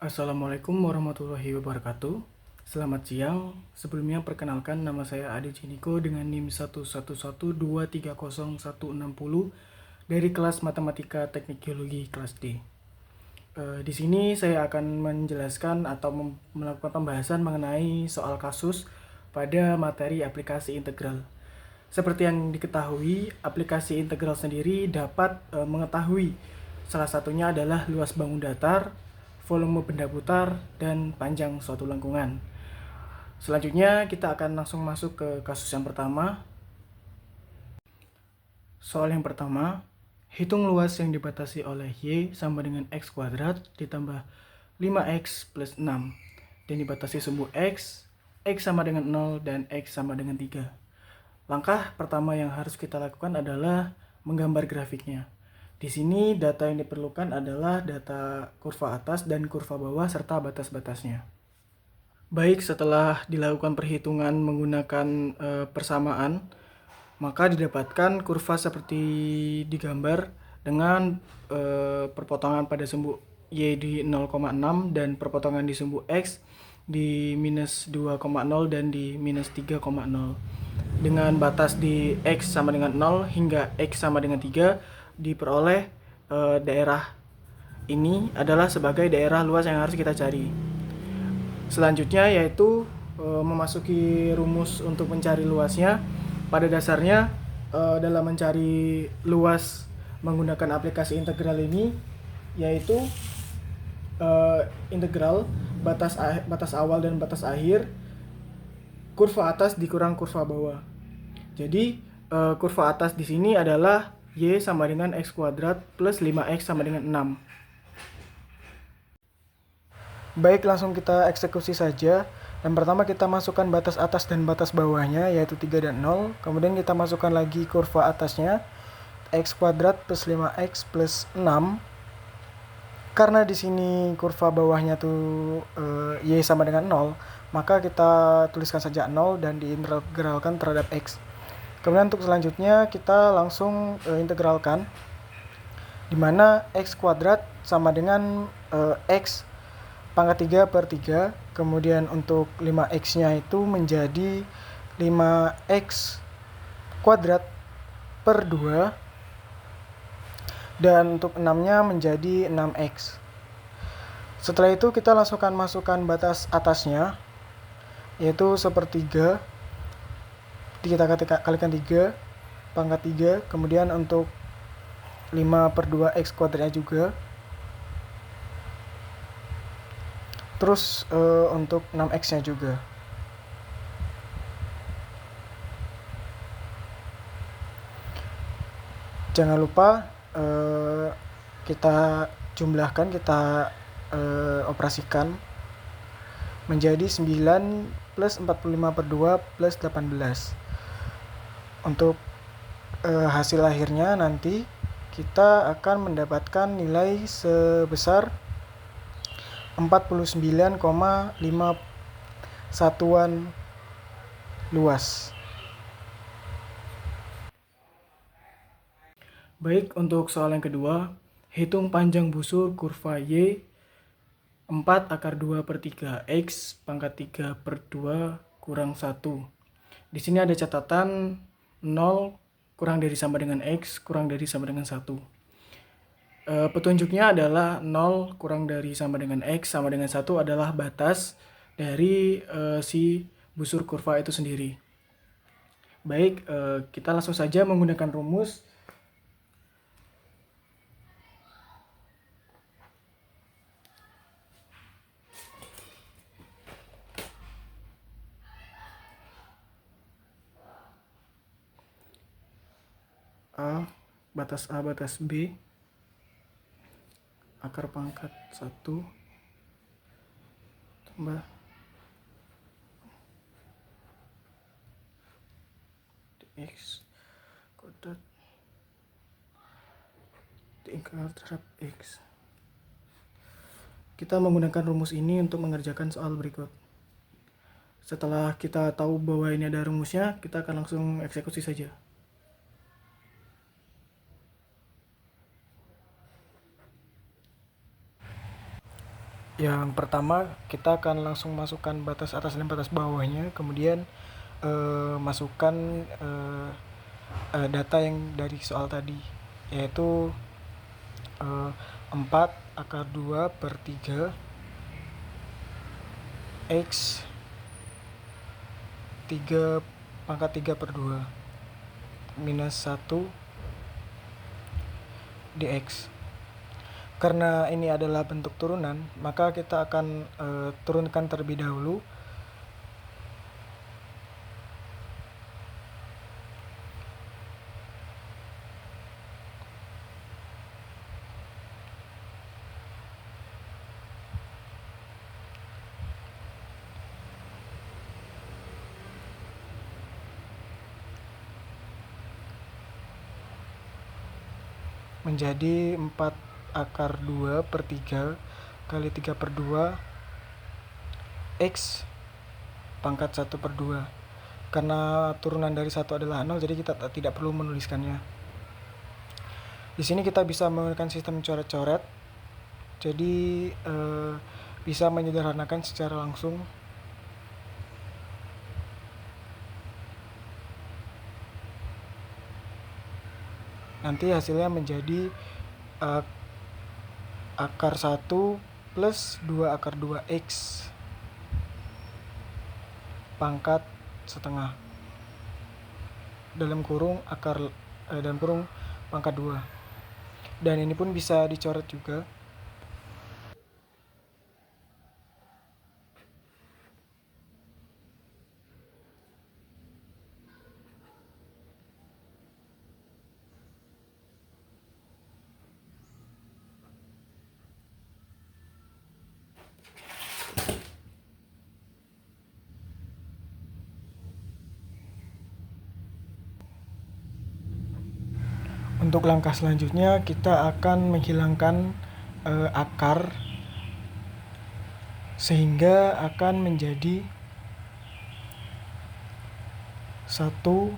Assalamualaikum warahmatullahi wabarakatuh. Selamat siang. Sebelumnya perkenalkan, nama saya Ade Ciniko dengan NIM 111230160 dari kelas Matematika Teknik Geologi kelas D. Di sini saya akan menjelaskan atau melakukan pembahasan mengenai soal kasus pada materi aplikasi integral. Seperti yang diketahui, aplikasi integral sendiri dapat mengetahui salah satunya adalah luas bangun datar, volume benda putar, dan panjang suatu lengkungan. Selanjutnya kita akan langsung masuk ke kasus yang pertama. Soal yang pertama, hitung luas yang dibatasi oleh Y sama dengan X kuadrat ditambah 5X plus 6 dan dibatasi sumbu X sama dengan 0 dan X sama dengan 3. Langkah pertama yang harus kita lakukan adalah menggambar grafiknya. Di sini data yang diperlukan adalah data kurva atas dan kurva bawah serta batas-batasnya. Baik, setelah dilakukan perhitungan menggunakan persamaan, maka didapatkan kurva seperti digambar dengan perpotongan pada sumbu Y di 0,6 dan perpotongan di sumbu X di minus 2,0 dan di minus 3,0. Dengan batas di X sama dengan 0 hingga X sama dengan 3 diperoleh daerah ini adalah sebagai daerah luas yang harus kita cari. Selanjutnya yaitu memasuki rumus untuk mencari luasnya. Pada dasarnya dalam mencari luas menggunakan aplikasi integral ini yaitu integral batas awal dan batas akhir kurva atas dikurang kurva bawah. Jadi kurva atas di sini adalah Y sama dengan X kuadrat plus 5X sama dengan 6. Baik, langsung kita eksekusi saja. Yang pertama kita masukkan batas atas dan batas bawahnya yaitu 3 dan 0. Kemudian kita masukkan lagi kurva atasnya X kuadrat plus 5X plus 6. Karena di sini kurva bawahnya tuh Y sama dengan 0, maka kita tuliskan saja 0 dan diintegralkan terhadap X. Kemudian untuk selanjutnya kita langsung integralkan, di mana X kuadrat sama dengan X pangkat 3 per 3. Kemudian untuk 5X nya itu menjadi 5X kuadrat per 2. Dan untuk 6 nya menjadi 6X. Setelah itu kita langsung masukkan batas atasnya yaitu sepertiga, kita kalikan 3 pangkat 3. Kemudian untuk 5 per 2 X kuadratnya juga. Terus untuk 6X nya juga. Jangan lupa kita jumlahkan, kita operasikan menjadi 9 plus 45 per 2 plus 18. Untuk hasil akhirnya nanti kita akan mendapatkan nilai sebesar 49,5 satuan luas. Baik, untuk soal yang kedua, hitung panjang busur kurva Y 4 akar 2 per 3 X pangkat 3 per 2 kurang 1. Di sini ada catatan 0 kurang dari sama dengan X kurang dari sama dengan 1. Petunjuknya adalah 0 kurang dari sama dengan X sama dengan 1 adalah batas dari si busur kurva itu sendiri. Baik, kita langsung saja menggunakan rumus. A batas B akar pangkat 1 tambah dx kuadrat diintegral terhadap X. Kita menggunakan rumus ini untuk mengerjakan soal berikut. Setelah kita tahu bahwa ini ada rumusnya, kita akan langsung eksekusi saja. Yang pertama, kita akan langsung masukkan batas atas dan batas bawahnya, kemudian masukkan data yang dari soal tadi, yaitu 4 akar 2 per 3 X 3 pangkat 3 per 2 minus 1 dx. Karena ini adalah bentuk turunan, maka kita akan turunkan terlebih dahulu. Menjadi 4 akar 2 per 3 kali 3 per 2 X pangkat 1 per 2. Karena turunan dari 1 adalah 0, jadi kita tidak perlu menuliskannya. Di sini kita bisa menggunakan sistem coret-coret, jadi bisa menyederhanakan secara langsung. Nanti hasilnya menjadi akar 1 plus 2 akar 2x pangkat setengah dalam kurung pangkat 2. Dan ini pun bisa dicoret juga. Untuk langkah selanjutnya, kita akan menghilangkan akar sehingga akan menjadi 1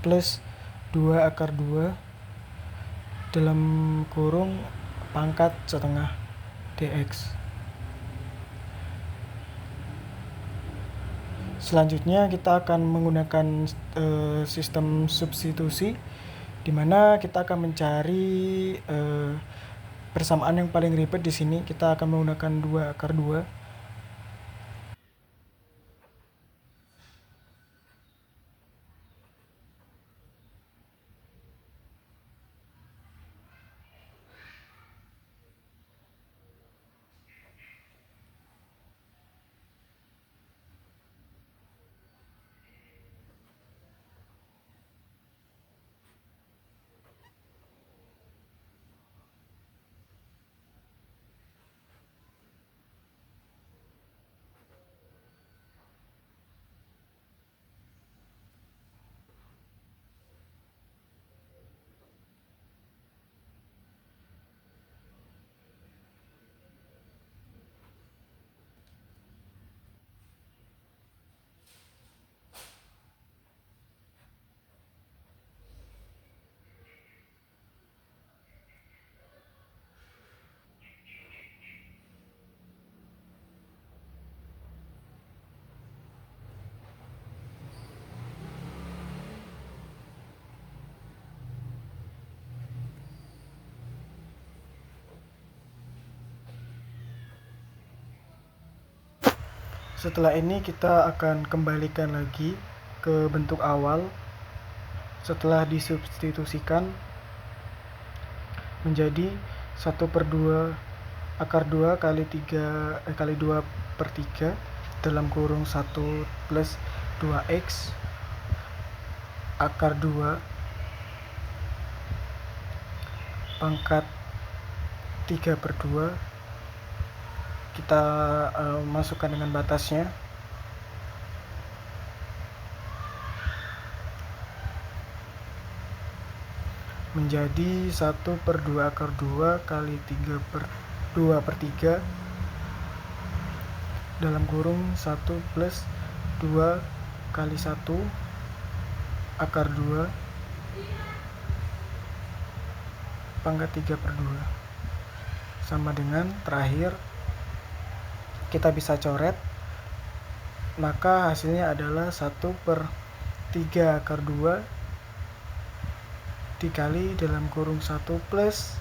plus 2 akar 2 dalam kurung pangkat setengah dx. Selanjutnya kita akan menggunakan sistem substitusi, di mana kita akan mencari persamaan yang paling ribet. Di sini kita akan menggunakan 2 akar 2. Setelah ini kita akan kembalikan lagi ke bentuk awal setelah disubstitusikan menjadi 1 per 2 akar 2 kali 2 per 3 dalam kurung 1 plus 2x akar 2 pangkat 3 per 2. Kita masukkan dengan batasnya. Menjadi 1 per 2 akar 2 kali 3 per 2 per 3 dalam kurung 1 plus 2 kali 1 akar 2 pangkat 3 per 2 sama dengan, terakhir kita bisa coret, maka hasilnya adalah 1 per 3 akar 2 dikali dalam kurung 1 plus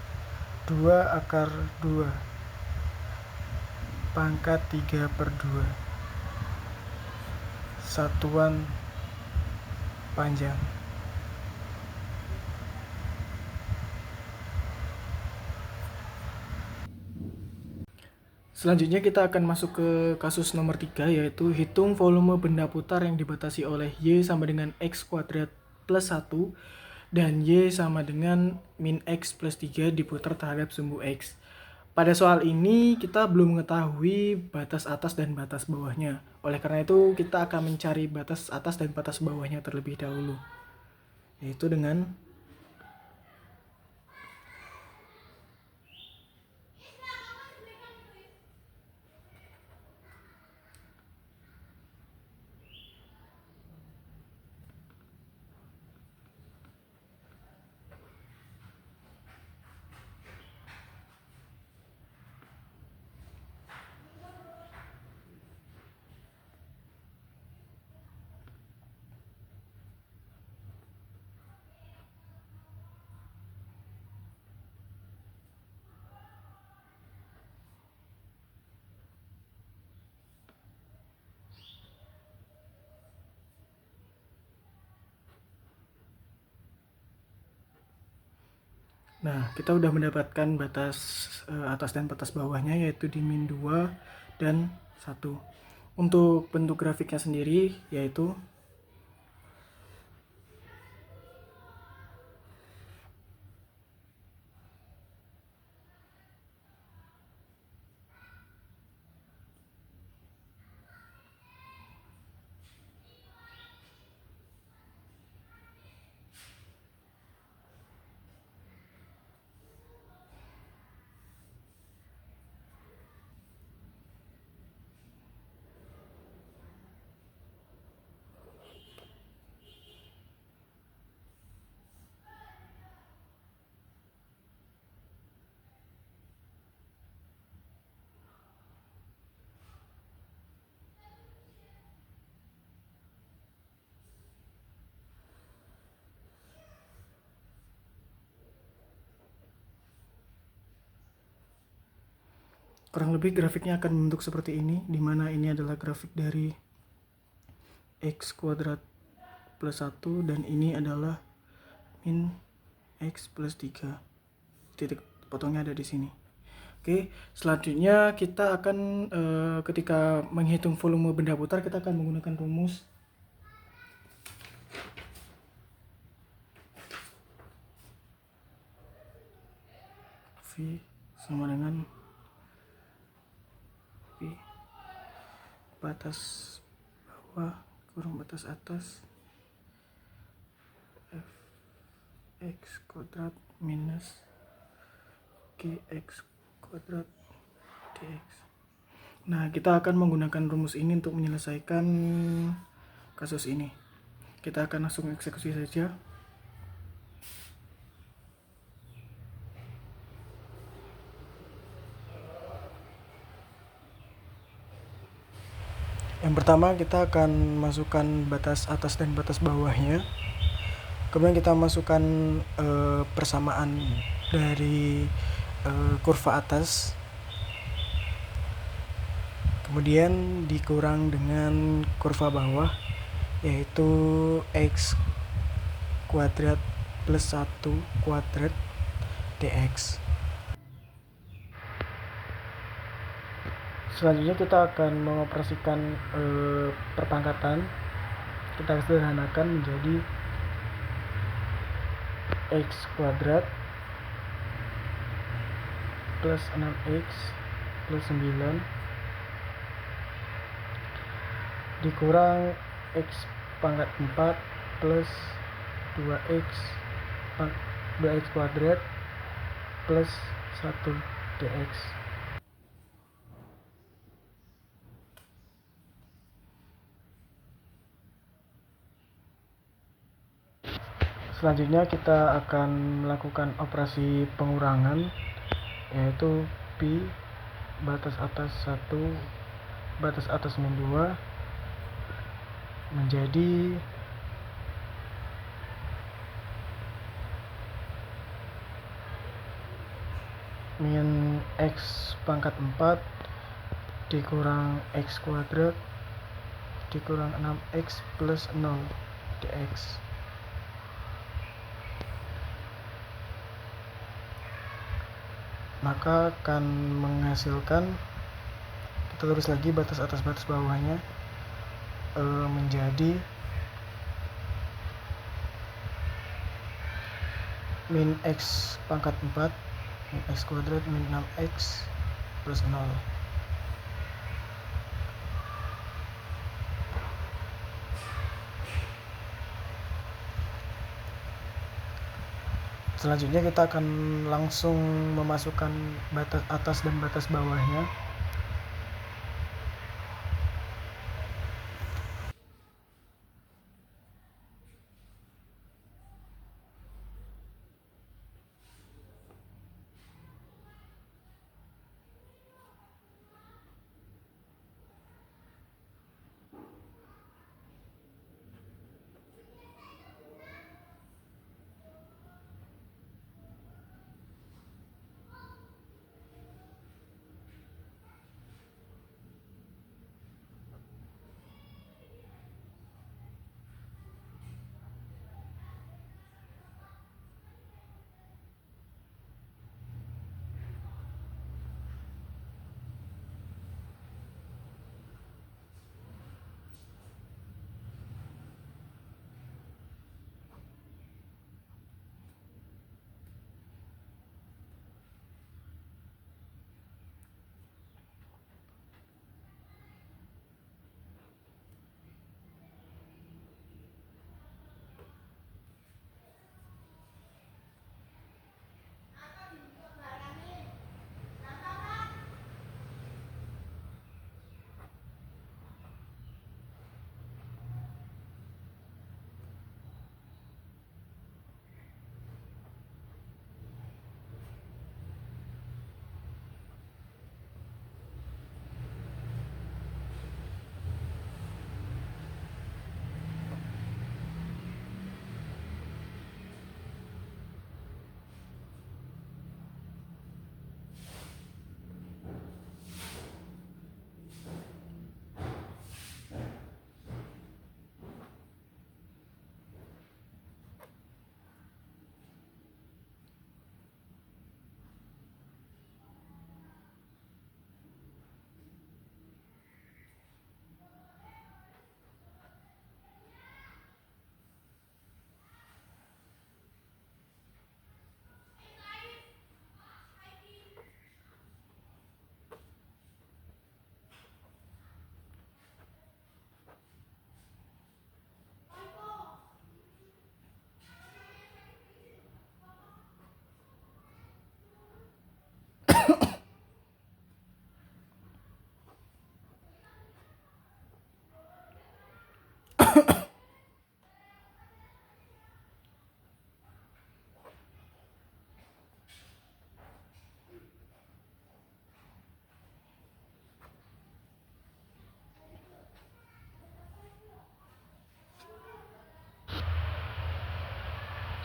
2 akar 2 pangkat 3 per 2 satuan panjang. Selanjutnya kita akan masuk ke kasus nomor 3, yaitu hitung volume benda putar yang dibatasi oleh Y sama dengan X kuadrat plus 1 dan Y sama dengan min X plus 3 diputar terhadap sumbu X. Pada soal ini kita belum mengetahui batas atas dan batas bawahnya. Oleh karena itu kita akan mencari batas atas dan batas bawahnya terlebih dahulu, yaitu dengan Nah, kita udah mendapatkan batas atas dan batas bawahnya, yaitu di min 2 dan 1. Untuk bentuk grafiknya sendiri yaitu kurang lebih grafiknya akan membentuk seperti ini, di mana ini adalah grafik dari X kuadrat plus 1 dan ini adalah min X plus 3. Titik potongnya ada di sini. Oke, selanjutnya kita akan ketika menghitung volume benda putar, kita akan menggunakan rumus V sama dengan V batas bawah kurung batas atas X kuadrat minus GX kuadrat DX. Nah, kita akan menggunakan rumus ini untuk menyelesaikan kasus ini. Kita akan langsung eksekusi saja. Yang pertama kita akan masukkan batas atas dan batas bawahnya. Kemudian kita masukkan persamaan dari kurva atas. Kemudian dikurang dengan kurva bawah, yaitu X kuadrat plus 1 kuadrat DX. Selanjutnya kita akan mengoperasikan perpangkatan. Kita sederhanakan menjadi X kuadrat plus 6X plus 9 dikurang X pangkat 4 plus 2X kuadrat plus 1 DX. Selanjutnya kita akan melakukan operasi pengurangan, yaitu pi batas atas 1 batas atas min 2 menjadi min x pangkat 4 dikurang x kuadrat dikurang 6x plus 0 dx. Maka akan menghasilkan, kita tulis lagi batas atas batas bawahnya, menjadi min x pangkat 4 min x kuadrat min 6x plus 0. Selanjutnya kita akan langsung memasukkan batas atas dan batas bawahnya.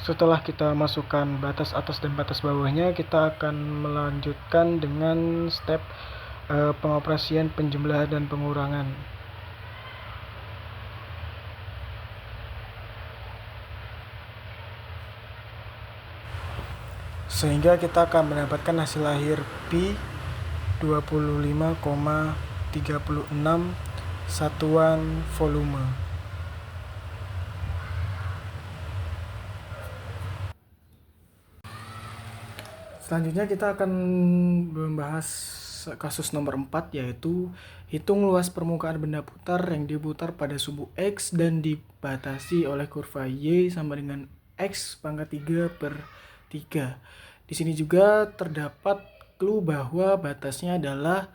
Setelah kita masukkan batas atas dan batas bawahnya, kita akan melanjutkan dengan step pengoperasian penjumlahan dan pengurangan. Sehingga kita akan mendapatkan hasil akhir pi 25,36 satuan volume. Selanjutnya kita akan membahas kasus nomor 4, yaitu hitung luas permukaan benda putar yang diputar pada subu X dan dibatasi oleh kurva Y sama dengan X pangkat 3 per 3. Di sini juga terdapat clue bahwa batasnya adalah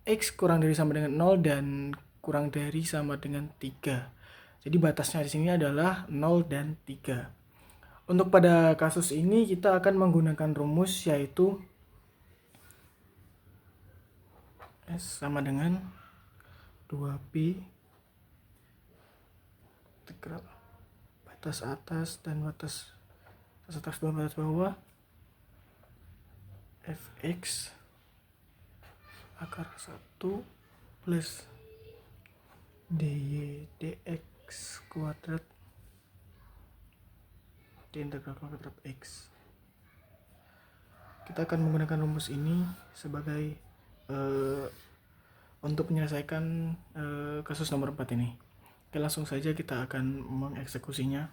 X kurang dari sama dengan 0 dan kurang dari sama dengan 3. Jadi batasnya di sini adalah 0 dan 3. Untuk pada kasus ini kita akan menggunakan rumus yaitu S sama dengan 2pi integral batas atas dan batas atas dan batas bawah fx akar 1 plus dy dx kuadrat diintegral kuadrat x. Kita akan menggunakan rumus ini sebagai untuk menyelesaikan kasus nomor 4 ini. Oke, langsung saja kita akan mengeksekusinya.